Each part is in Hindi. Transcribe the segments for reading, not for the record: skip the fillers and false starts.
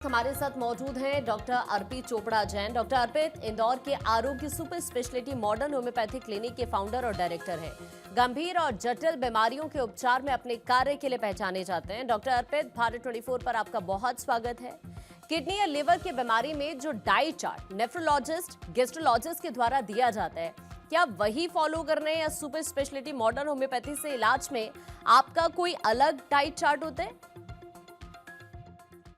हमारे साथ मौजूद हैं डॉक्टर अर्पित चोपड़ा जैन। डॉक्टर अर्पित इंदौर के आरोग्य super speciality modern homeopathy clinic के फाउंडर और डायरेक्टर हैं। गंभीर और जटिल बीमारियों के उपचार में अपने कार्य के लिए पहचाने जाते हैं। डॉक्टर अर्पित, भारत 24 पर आपका बहुत स्वागत है। किडनी या लिवर की बीमारी में जो डाइट चार्ट नेफ्रोलॉजिस्ट, गैस्ट्रोलॉजिस्ट के द्वारा दिया जाता है, क्या वही फॉलो करने या सुपर स्पेशलिटी मॉडर्न होम्योपैथी से इलाज में आपका कोई अलग डाइट चार्ट होता है?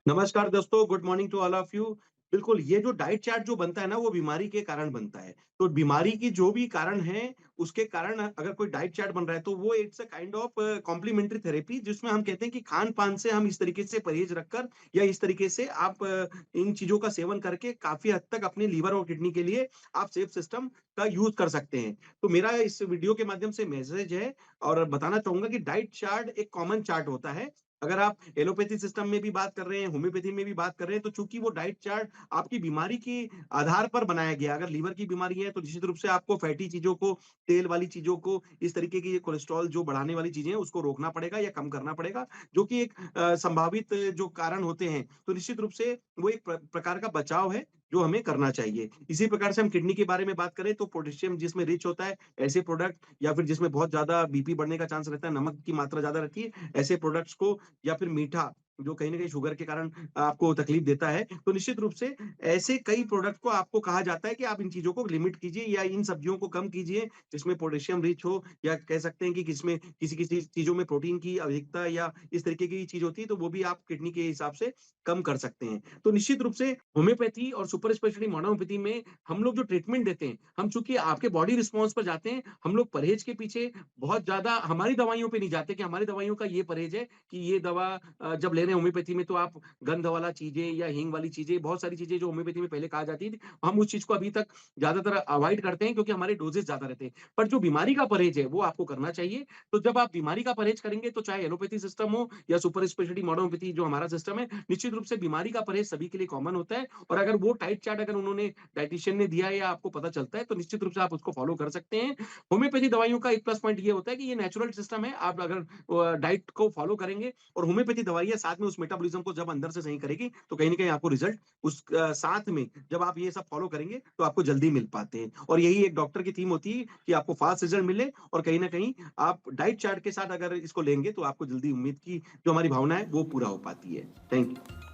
नमस्कार दोस्तों, good morning to all of you. बिल्कुल, ये जो डाइट चार्ट जो बनता है ना, वो बीमारी के कारण बनता है। तो बीमारी की जो भी कारण है, उसके कारण अगर कोई डाइट चार्ट बन रहा है, तो वो it's a kind of complementary therapy, जिसमें हम कहते हैं कि खान-पान से हम इस तरीके से परहेज रखकर या इस तरीके से आप इन चीज़ों का सेवन करके काफ़ी हद तक अपने लीवर और किडनी के लिए आप सेफ सिस्टम का यूज़ कर सकते हैं। तो मेरा इस वीडियो के माध्यम से मैसेज है और बताना चाहूँगा कि डाइट चार्ट एक कॉमन चार्ट होता है। अगर आप एलोपैथी सिस्टम में भी बात कर रहे हैं, होम्योपैथी में भी बात कर रहे हैं, तो चूँकि वो डाइट चार्ट आपकी बीमारी के आधार पर बनाया गया है। अगर लीवर की बीमारी है, तो निश्चित रूप से आपको फैटी चीज़ों को, तेल वाली चीज़ों को, इस तरीके की कोलेस्ट्रॉल जो बढ़ाने वाली चीज़ें हैं, उसको रोकना पड़ेगा या कम करना पड़ेगा, जो कि एक संभावित जो कारण होते हैं। तो निश्चित रूप से वो एक प्रकार का बचाव है, जो हमें करना चाहिए। इसी प्रकार से हम किडनी के बारे में बात करें, तो पोटेशियम जिसमें रिच होता है, ऐसे प्रोडक्ट या फिर जिसमें बहुत ज़्यादा बीपी बढ़ने का चांस रहता है, नमक की मात्रा ज़्यादा रहती है, ऐसे प्रोडक्ट्स को या फिर मीठा, जो कहीं न कहीं शुगर के कारण आपको तकलीफ देता है, तो निश्चित रूप से ऐसे कई प्रोडक्ट को आपको कहा जाता है कि आप इन चीज़ों को लिमिट कीजिए या इन सब्जियों को कम कीजिए, जिसमें पोटेशियम रिच हो, या कह सकते हैं कि किसमें किसी-किसी चीज़ों में प्रोटीन की अधिकता या इस तरीके की चीज़ होती है, तो वो भी आप किडनी के हिसाब से कम कर सकते हैं। तो निश्चित रूप से होम्योपैथी और सुपर स्पेशलिटी मॉडर्न होम्योपैथी में हम लोग जो ट्रीटमेंट देते हैं, हम चूँकि आपके बॉडी रिस्पॉन्स पर जाते हैं, हम लोग परहेज के पीछे बहुत ज़्यादा हमारी दवाइयों पे नहीं जाते कि हमारी दवाइयों का ये परहेज है कि ये दवा जब ले रहे हैं होम्योपैथी में, तो आप गंध वाला चीज़ें या हींग वाली चीज़ें, बहुत सारी चीज़ें जो होम्योपैथी में पहले कहा जाती थी, हम उस चीज़ को अभी तक ज़्यादातर अवॉइड करते हैं क्योंकि हमारे डोज़ेज़ ज़्यादा रहते हैं। पर जो बीमारी का परहेज है, वो आपको करना चाहिए। तो जब आप बीमारी का परहेज करेंगे, तो चाहे एलोपैथी सिस्टम हो या सुपर स्पेशलिटी मॉडर्न होम्योपैथी जो हमारा सिस्टम है, निश्चित रूप से बीमारी का परहेज सभी के लिए कॉमन होता है। और अगर वो डाइट चार्ट अगर उन्होंने डायटीशियन ने दिया है या आपको पता चलता है, तो निश्चित रूप से आप उसको फॉलो कर सकते हैं। होम्योपैथी दवाइयों का एक प्लस पॉइंट ये होता है कि ये नेचुरल सिस्टम है। आप अगर डाइट को फॉलो करेंगे और होम्योपैथी दवाइयाँ साथ में उस मेटाबॉलिज्म को जब अंदर से सही करेगी, तो कहीं न कहीं आपको रिज़ल्ट उस साथ में जब आप ये सब फॉलो करेंगे, तो आपको जल्दी मिल पाते हैं। और यही एक डॉक्टर की थीम होती है कि आपको फास्ट रिज़ल्ट मिले, और कहीं न कहीं आप डाइट चार्ट के साथ अगर इसको लेंगे, तो आपको जल्दी उम्मीद की जो हमारी भावना है, वो पूरा हो पाती है। Thank you.